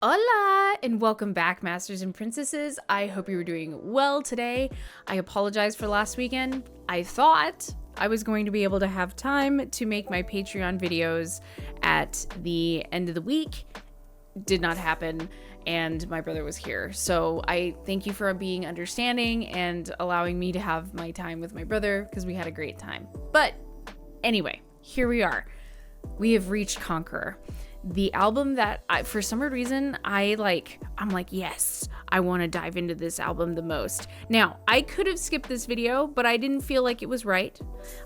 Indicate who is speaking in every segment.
Speaker 1: Hola and welcome back, Masters and Princesses. I hope you were doing well today. I apologize for last weekend. I thought I was going to be able to have time to make my Patreon videos at the end of the week. Did not happen, and my brother was here. So I thank you for being understanding and allowing me to have my time with my brother because we had a great time. But anyway, here we are. We have reached Conqueror. The album that for some reason I'm like, yes, I want to dive into this album the most. Now, I could have skipped this video, but I didn't feel like it was right.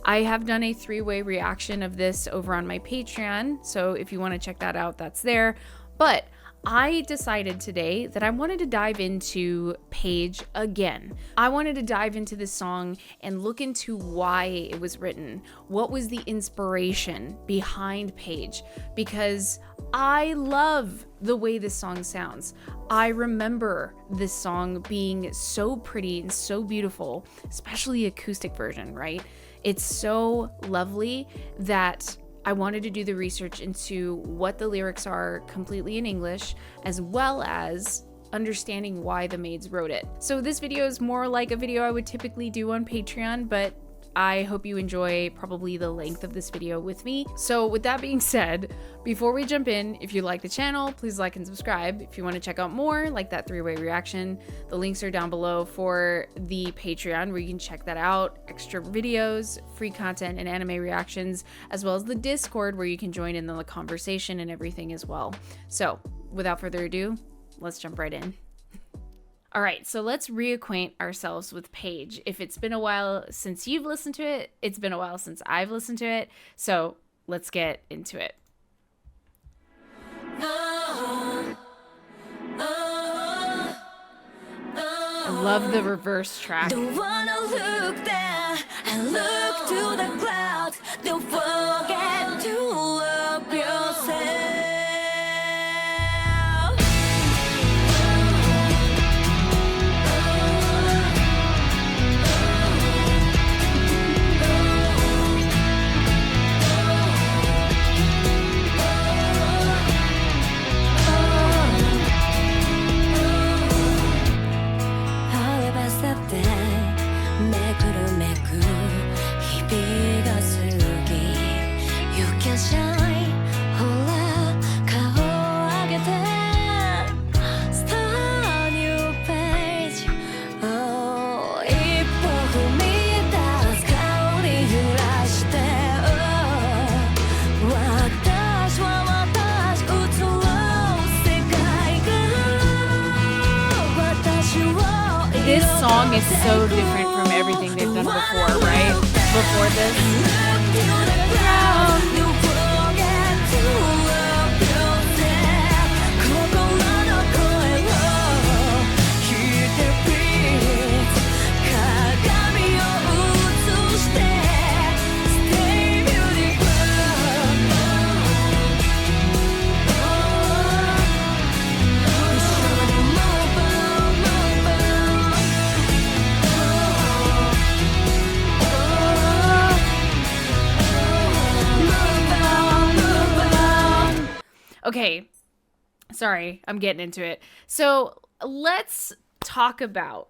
Speaker 1: I have done a 3-way reaction of this over on my Patreon, so if you want to check that out, that's there. But I decided today that I wanted to dive into Paige again. I wanted to dive into this song and look into why it was written. What was the inspiration behind Paige? Because I love the way this song sounds. I remember this song being so pretty and so beautiful, especially the acoustic version, right? It's so lovely that I wanted to do the research into what the lyrics are completely in English, as well as understanding why the maids wrote it. So this video is more like a video I would typically do on Patreon, but I hope you enjoy probably the length of this video with me. So with that being said, before we jump in, if you like the channel, please like and subscribe. If you want to check out more like that 3-way reaction, the links are down below for the Patreon where you can check that out, extra videos, free content, and anime reactions, as well as the Discord where you can join in the conversation and everything as well. So without further ado, let's jump right in. All right, so let's reacquaint ourselves with Paige. If it's been a while since you've listened to it, it's been a while since I've listened to it. So let's get into it. I love the reverse track.
Speaker 2: Don't wanna look there and look to the clouds. Don't forget to love yourself.
Speaker 1: This song is so different from everything they've done before, right? Before this. Okay, sorry, I'm getting into it. So let's talk about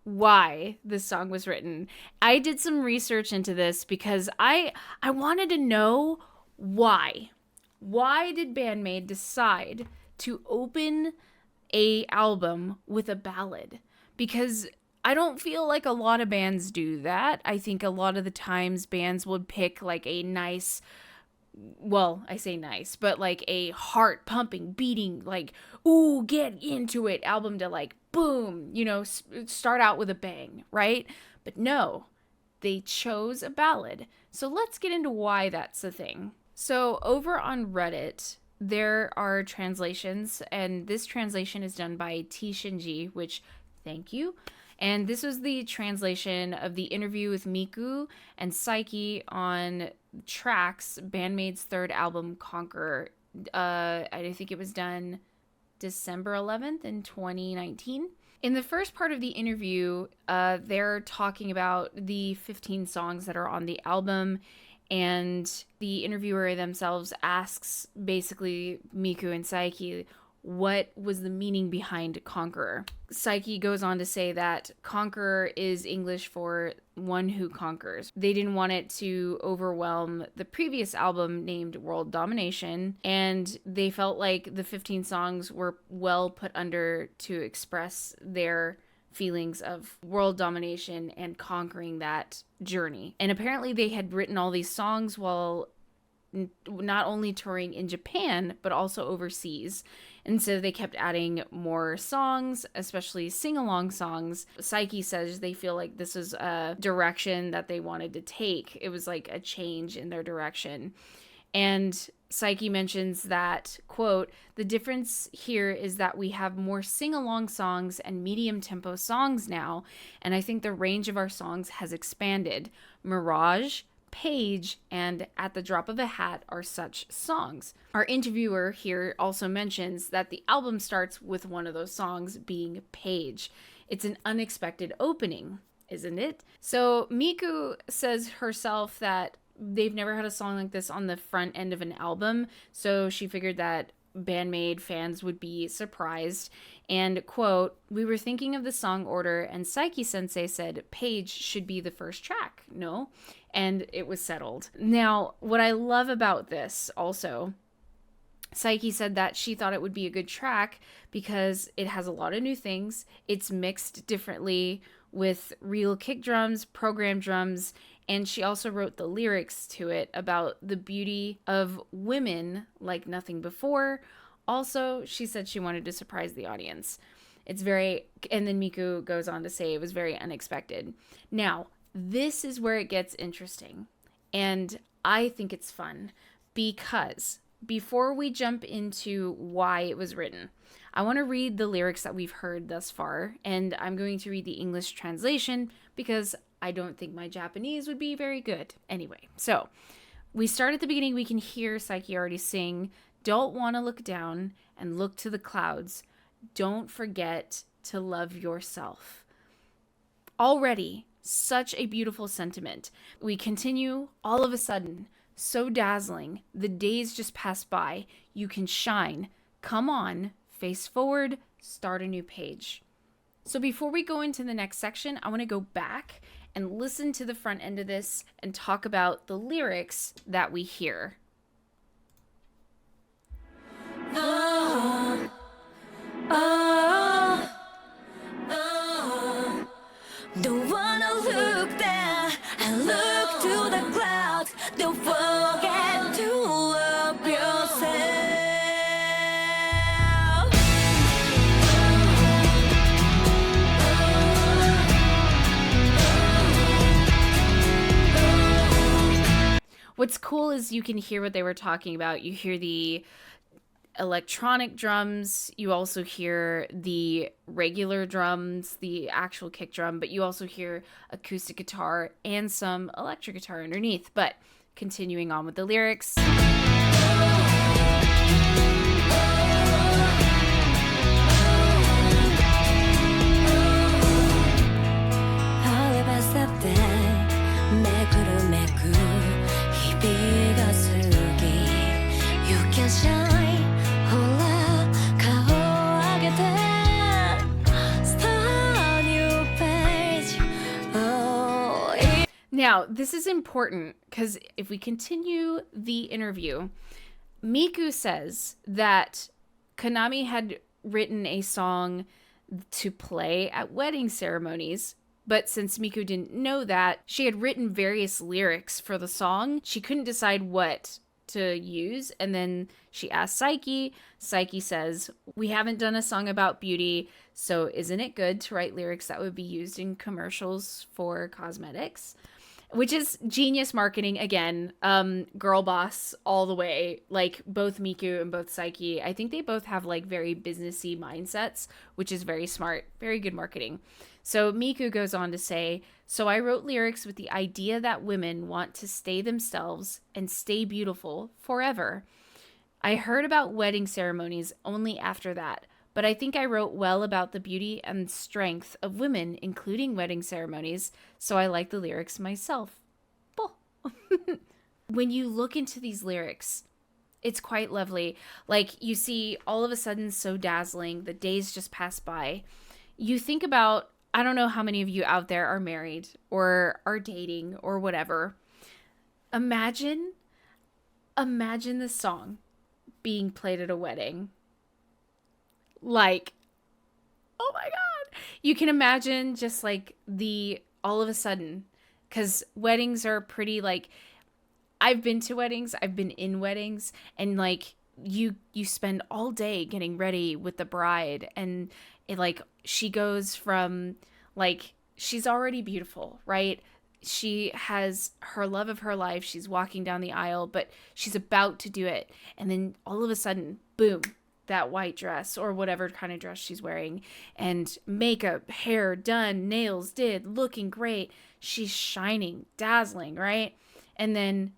Speaker 1: why this song was written. I did some research into this because I wanted to know why. Why did BAND-MAID decide to open a album with a ballad? Because I don't feel like a lot of bands do that. I think a lot of the times bands would pick like a nice, well, I say nice, but like a heart pumping, beating, like, ooh, get into it album to like, boom, you know, start out with a bang, right? But no, they chose a ballad. So let's get into why that's the thing. So over on Reddit, there are translations, and this translation is done by T. Shinji, which, thank you. And this was the translation of the interview with Miku and Psyche on Tracks, BAND-MAID's third album, Conqueror. I think it was done December 11th in 2019. In the first part of the interview, they're talking about the 15 songs that are on the album, and the interviewer themselves asks basically Miku and Saiki, what was the meaning behind conqueror. Psyche goes on to say that conqueror is English for one who conquers. They didn't want it to overwhelm the previous album named World Domination, and they felt like the 15 songs were well put under to express their feelings of world domination and conquering that journey. And apparently they had written all these songs while not only touring in Japan, but also overseas. And so they kept adding more songs, especially sing-along songs. Psyche says they feel like this is a direction that they wanted to take. It was like a change in their direction. And Psyche mentions that, quote, the difference here is that we have more sing-along songs and medium-tempo songs now, and I think the range of our songs has expanded. Mirage, Paige, and At the Drop of a Hat are such songs. Our interviewer here also mentions that the album starts with one of those songs being Paige. It's an unexpected opening, isn't it? So Miku says herself that they've never had a song like this on the front end of an album, so she figured that BAND-MAID fans would be surprised. And, quote, we were thinking of the song order, and Psyche Sensei said Paige should be the first track, no? And it was settled. Now, what I love about this also, Psyche said that she thought it would be a good track because it has a lot of new things. It's mixed differently with real kick drums, programmed drums, and she also wrote the lyrics to it about the beauty of women like nothing before. Also, she said she wanted to surprise the audience. And then Miku goes on to say it was very unexpected. Now, this is where it gets interesting. And I think it's fun because before we jump into why it was written, I want to read the lyrics that we've heard thus far, and I'm going to read the English translation because I don't think my Japanese would be very good. Anyway, so we start at the beginning. We can hear Psyche already sing, don't want to look down and look to the clouds. Don't forget to love yourself. Already, such a beautiful sentiment. We continue, all of a sudden, so dazzling. The days just pass by. You can shine. Come on, face forward, start a new page. So before we go into the next section, I want to go back and listen to the front end of this and talk about the lyrics that we hear.
Speaker 2: Oh, oh, oh. Don't wanna look down and look to the clouds. Don't forget to love yourself.
Speaker 1: What's cool is you can hear what they were talking about. You hear the electronic drums, you also hear the regular drums, the actual kick drum, but you also hear acoustic guitar and some electric guitar underneath. But continuing on with the lyrics.
Speaker 2: You can shine.
Speaker 1: Now, this is important because if we continue the interview, Miku says that Konami had written a song to play at wedding ceremonies, but since Miku didn't know that, she had written various lyrics for the song. She couldn't decide what to use, and then she asked Psyche. Psyche says, we haven't done a song about beauty, so isn't it good to write lyrics that would be used in commercials for cosmetics? Which is genius marketing again. Girl boss all the way. Like both Miku and both Psyche, I think they both have like very businessy mindsets, which is very smart, very good marketing. So Miku goes on to say, so I wrote lyrics with the idea that women want to stay themselves and stay beautiful forever. I heard about wedding ceremonies only after that, but I think I wrote well about the beauty and strength of women, including wedding ceremonies, so I like the lyrics myself. When you look into these lyrics, It's quite lovely. Like, you see all of a sudden so dazzling, the days just pass by. You think about, I don't know how many of you out there are married or are dating or whatever. Imagine this song being played at a wedding. Like, oh my God. You can imagine just like all of a sudden, because weddings are pretty like, I've been to weddings, I've been in weddings, and like you spend all day getting ready with the bride, and it like she goes from like she's already beautiful, right? She has her love of her life. She's walking down the aisle, but she's about to do it. And then all of a sudden, boom, that white dress or whatever kind of dress she's wearing, and makeup, hair done, nails did, looking great. She's shining, dazzling, right? And then,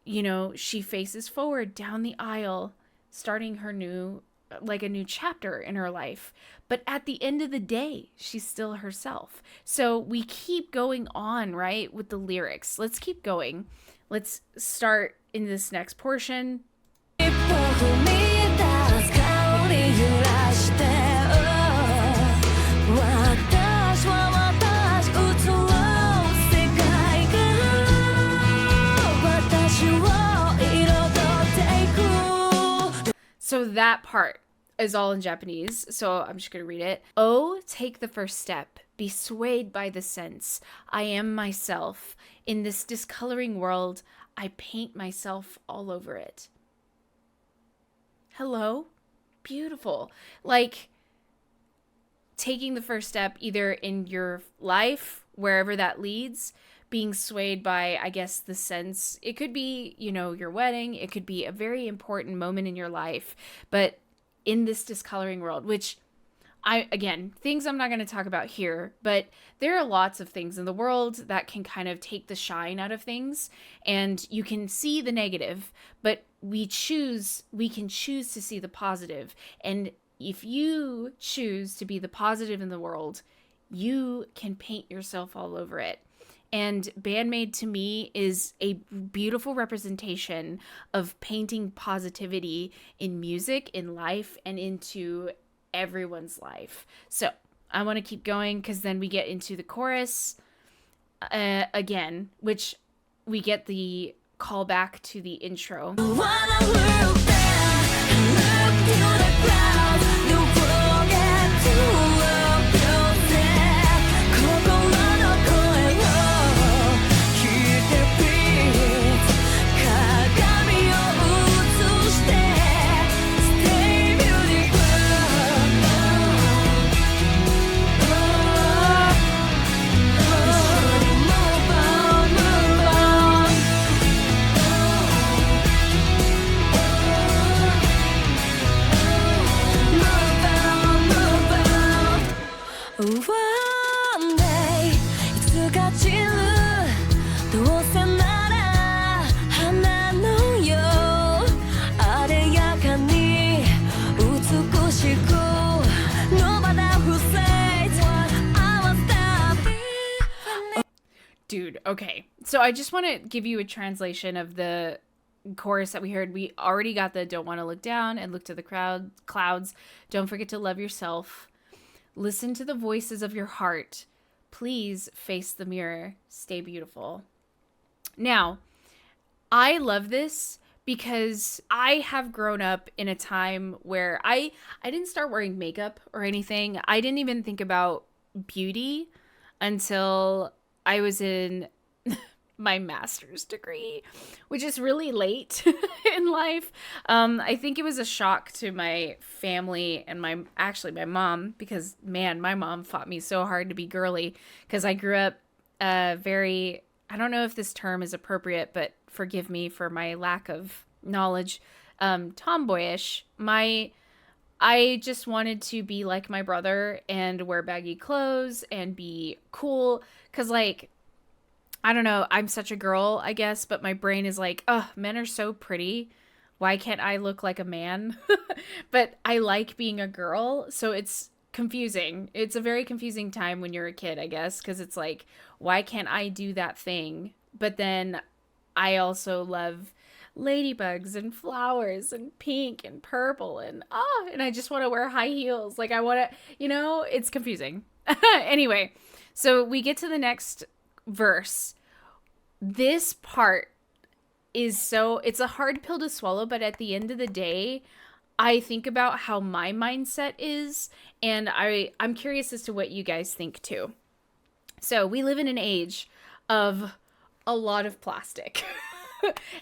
Speaker 1: you know, she faces forward down the aisle, starting her new, like a new chapter in her life. But at the end of the day, she's still herself. So we keep going on, right, with the lyrics. Let's keep going. Let's start in this next portion. So that part is all in Japanese, so I'm just going to read it. Oh, take the first step. Be swayed by the sense. I am myself. In this discoloring world, I paint myself all over it. Hello? Beautiful. Like, taking the first step either in your life, wherever that leads, being swayed by, I guess, the sense. It could be, you know, your wedding. It could be a very important moment in your life. But in this discoloring world, which things I'm not going to talk about here, but there are lots of things in the world that can kind of take the shine out of things, and you can see the negative, but we can choose to see the positive. And if you choose to be the positive in the world, you can paint yourself all over it. And BAND-MAID to me is a beautiful representation of painting positivity in music, in life, and into everyone's life. So I want to keep going because then we get into the chorus again, which we get the callback to the intro. Dude, okay. So I just want to give you a translation of the chorus that we heard. We already got the don't want to look down and look to the clouds. Don't forget to love yourself. Listen to the voices of your heart. Please face the mirror. Stay beautiful. Now, I love this because I have grown up in a time where I didn't start wearing makeup or anything. I didn't even think about beauty until I was in my master's degree, which is really late in life. I think it was a shock to my family and my mom, because man, my mom fought me so hard to be girly because I grew up very, I don't know if this term is appropriate, but forgive me for my lack of knowledge, tomboyish. I just wanted to be like my brother and wear baggy clothes and be cool. Cause like, I don't know, I'm such a girl, I guess, but my brain is like, oh, men are so pretty. Why can't I look like a man? But I like being a girl. So it's confusing. It's a very confusing time when you're a kid, I guess. Cause it's like, why can't I do that thing? But then I also love ladybugs and flowers and pink and purple and I just want to wear high heels. Like I want to, it's confusing. Anyway, so we get to the next verse. This part is it's a hard pill to swallow, but at the end of the day, I think about how my mindset is, and I'm curious as to what you guys think too. So we live in an age of a lot of plastic.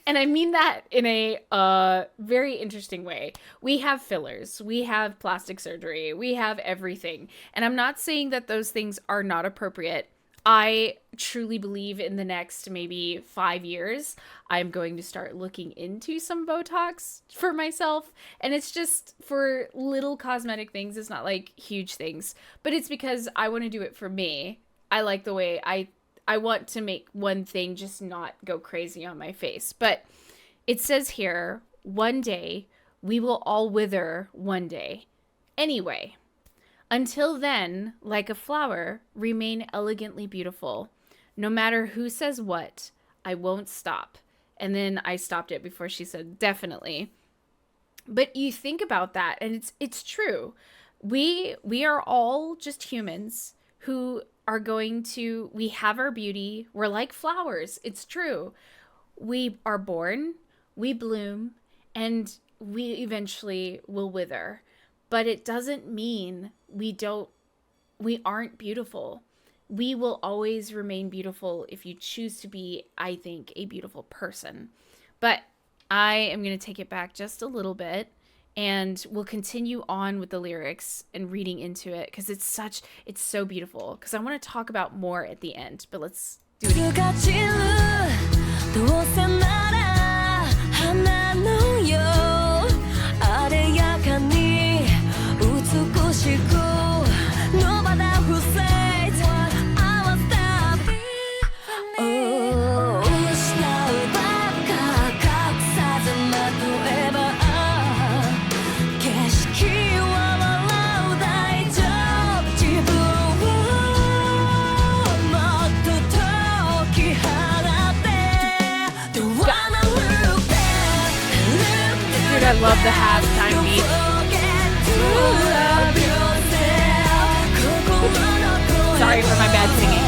Speaker 1: And I mean that in a very interesting way. We have fillers, we have plastic surgery, we have everything. And I'm not saying that those things are not appropriate. I truly believe in the next maybe 5 years, I'm going to start looking into some Botox for myself. And it's just for little cosmetic things. It's not like huge things, but it's because I want to do it for me. I like the way I want to make one thing just not go crazy on my face. But it says here, one day we will all wither one day. Anyway. Until then, like a flower, remain elegantly beautiful. No matter who says what, I won't stop. And then I stopped it before she said definitely. But you think about that, and it's true. We are all just humans who are we have our beauty. We're like flowers. It's true. We are born, we bloom, and we eventually will wither. But it doesn't mean we aren't beautiful. We will always remain beautiful if you choose to be, I think, a beautiful person. But I am going to take it back just a little bit, and we'll continue on with the lyrics and reading into it because it's so beautiful. Because I want to talk about more at the end, but let's do it I love the halftime beat. Sorry for my bad singing.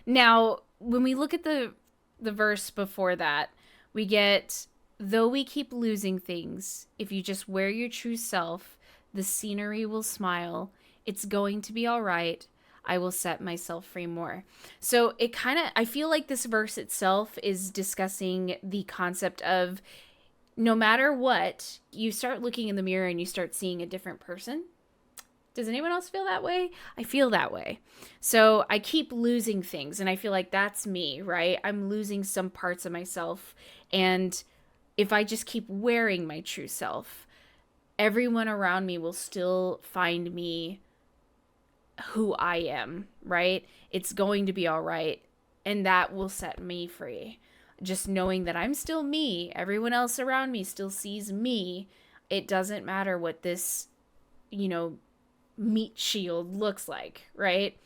Speaker 1: Now, when we look at the verse before that, we get, though we keep losing things, if you just wear your true self, the scenery will smile. It's going to be all right. I will set myself free more. So I feel like this verse itself is discussing the concept of no matter what, you start looking in the mirror and you start seeing a different person. Does anyone else feel that way? I feel that way. So I keep losing things, and I feel like that's me, right? I'm losing some parts of myself. And if I just keep wearing my true self, everyone around me will still find me who I am, right? It's going to be all right. And that will set me free. Just knowing that I'm still me. Everyone else around me still sees me. It doesn't matter what this, meat shield looks like, right?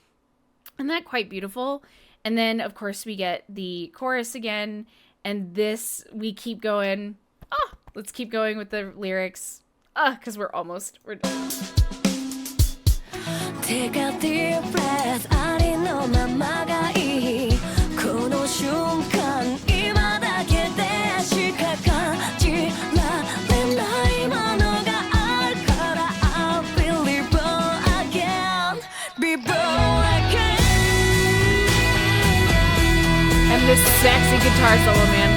Speaker 1: Isn't that quite beautiful? And then, of course, we get the chorus again. And this, we keep going. Let's keep going with the lyrics. Because we're done.
Speaker 2: Take a deep breath, ありのままがいいこの瞬間今だけでしか感じられないものがあるから I'll be reborn again, be born again.
Speaker 1: And this sexy guitar solo, man.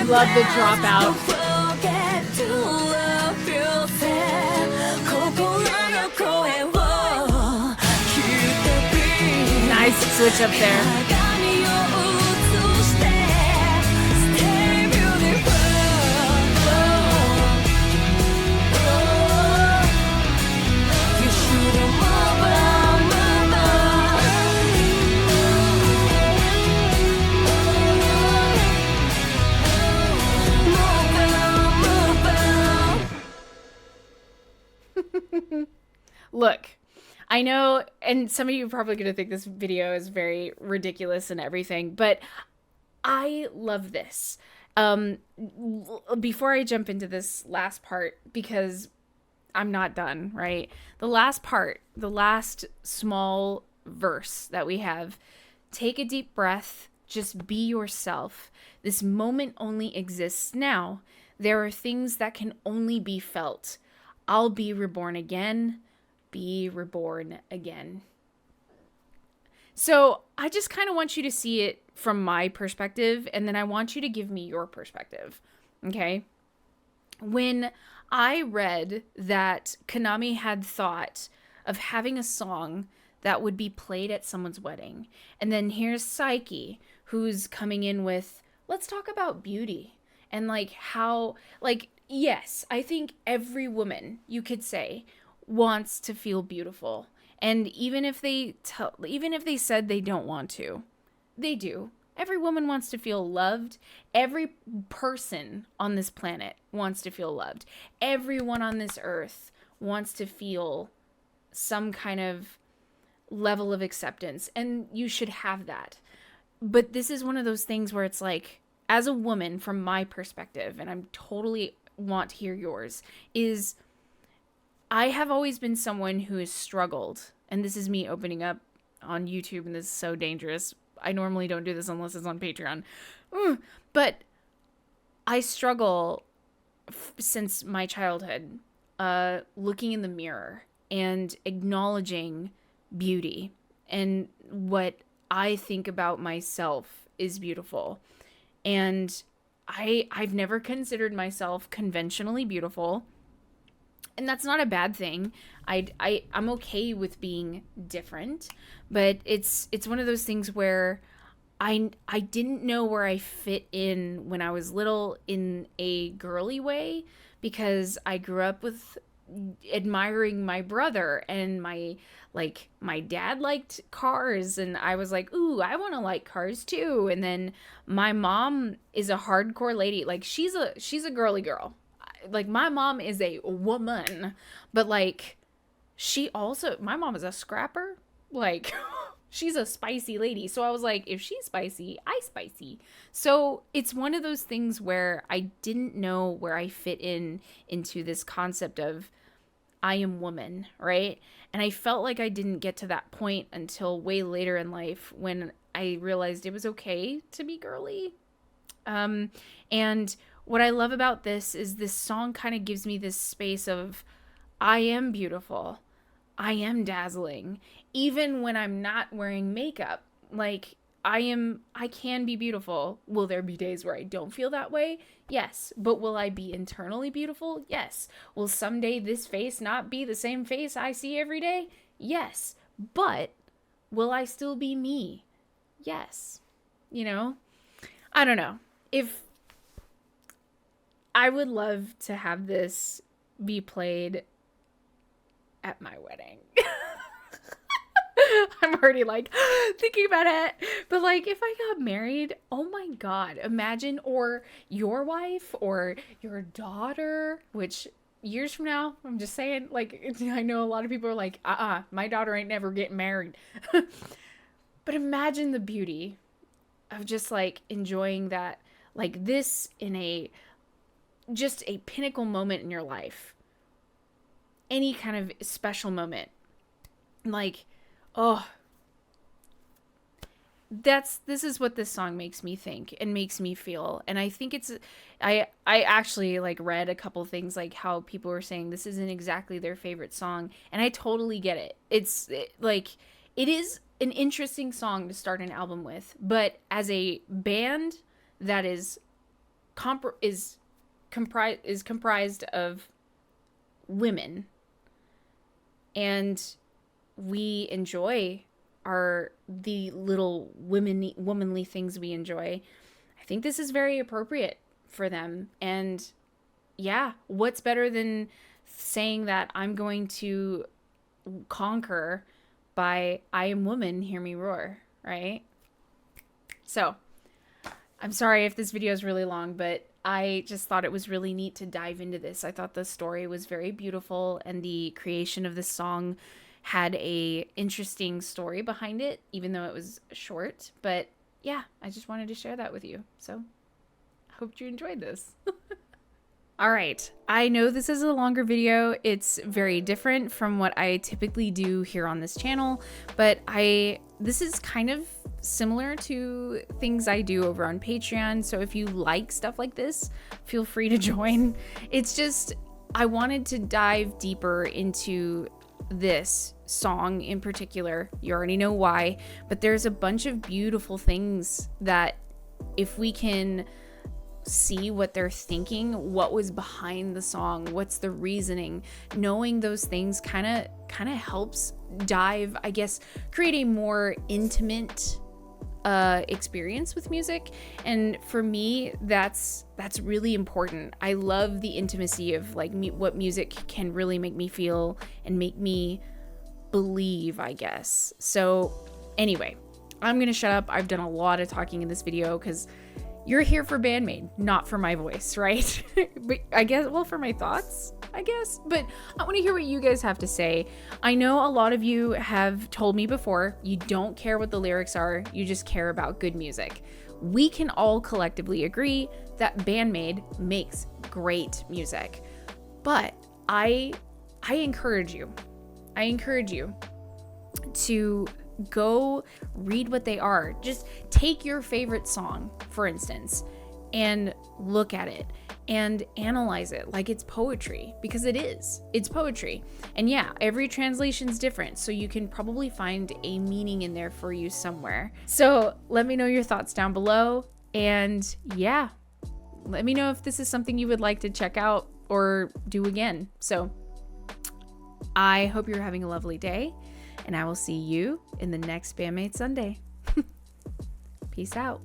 Speaker 2: Love the dropout.
Speaker 1: Nice switch up there.
Speaker 2: 鏡を映して Stay beautiful You shouldn't move on, move on. Move on, move on.
Speaker 1: Look, I know, and some of you are probably going to think this video is very ridiculous and everything, but I love this. Before I jump into this last part, because I'm not done, right? The last part, the last small verse that we have, take a deep breath, just be yourself. This moment only exists now. There are things that can only be felt. I'll be reborn again. Be reborn again. So I just kind of want you to see it from my perspective, and then I want you to give me your perspective. Okay? When I read that Konami had thought of having a song that would be played at someone's wedding, and then here's Psyche, who's coming in with, let's talk about beauty, and like how, like, yes, I think every woman, you could say, wants to feel beautiful. And even if they said they don't want to, they do. Every woman wants to feel loved. Every person on this planet wants to feel loved. Everyone on this earth wants to feel some kind of level of acceptance, and you should have that. But this is one of those things where it's like, as a woman, from my perspective, and I'm totally want to hear yours, is I have always been someone who has struggled, and this is me opening up on YouTube, and this is so dangerous. I normally don't do this unless it's on Patreon. But I struggle since my childhood, looking in the mirror and acknowledging beauty, and what I think about myself is beautiful. And I've never considered myself conventionally beautiful. And that's not a bad thing. I'm okay with being different, but it's one of those things where I didn't know where I fit in when I was little in a girly way, because I grew up with admiring my brother, and my dad liked cars, and I was like, ooh, I want to like cars too. And then my mom is a hardcore lady. Like, she's a girly girl. Like, my mom is a woman, but like, my mom is a scrapper. Like, she's a spicy lady. So I was like, if she's spicy, I spicy. So it's one of those things where I didn't know where I fit into this concept of I am woman, right? And I felt like I didn't get to that point until way later in life, when I realized it was okay to be girly. And what I love about this is this song kind of gives me this space of, I am beautiful. I am dazzling. Even when I'm not wearing makeup, like, I can be beautiful. Will there be days where I don't feel that way? Yes. But will I be internally beautiful? Yes. Will someday this face not be the same face I see every day? Yes. But will I still be me? Yes. You know? I don't know. I would love to have this be played at my wedding. I'm already like thinking about it. But like, if I got married, oh my God, imagine, or your wife or your daughter, which years from now, I'm just saying, like, I know a lot of people are like, my daughter ain't never getting married. But imagine the beauty of just like enjoying that, like this in just a pinnacle moment in your life. Any kind of special moment. Like, oh, this is what this song makes me think and makes me feel. And I think I actually like read a couple things, like how people were saying this isn't exactly their favorite song, and I totally get it. It is an interesting song to start an album with, but as a band that is comprised of women, and we enjoy are the little womanly things we enjoy, I think this is very appropriate for them. And yeah, what's better than saying that I'm going to conquer by I am woman, hear me roar, right? So I'm sorry if this video is really long, but I just thought it was really neat to dive into this. I thought the story was very beautiful, and the creation of this song had a interesting story behind it, even though it was short. But yeah, I just wanted to share that with you. So I hope you enjoyed this. All right, I know this is a longer video. It's very different from what I typically do here on this channel, but this is kind of similar to things I do over on Patreon. So if you like stuff like this, feel free to join. It's just, I wanted to dive deeper into this song in particular. You already know why, but there's a bunch of beautiful things that if we can see what they're thinking, what was behind the song, what's the reasoning, knowing those things kind of helps dive, I guess, create a more intimate experience with music. And for me, that's really important. I love the intimacy of like what music can really make me feel and make me believe, I guess. So anyway, I'm gonna shut up. I've done a lot of talking in this video because you're here for BAND-MAID, not for my voice, right? But I guess, well, for my thoughts, I guess. But I want to hear what you guys have to say. I know a lot of you have told me before, you don't care what the lyrics are, you just care about good music. We can all collectively agree that BAND-MAID makes great music. But I encourage you to go read what they are. Just take your favorite song, for instance, and look at it and analyze it like it's poetry, because it is. It's poetry. And yeah, every translation's different, so you can probably find a meaning in there for you somewhere. So let me know your thoughts down below, and yeah, let me know if this is something you would like to check out or do again. So I hope you're having a lovely day, and I will see you in the next BAND-MAID Sunday. Peace out.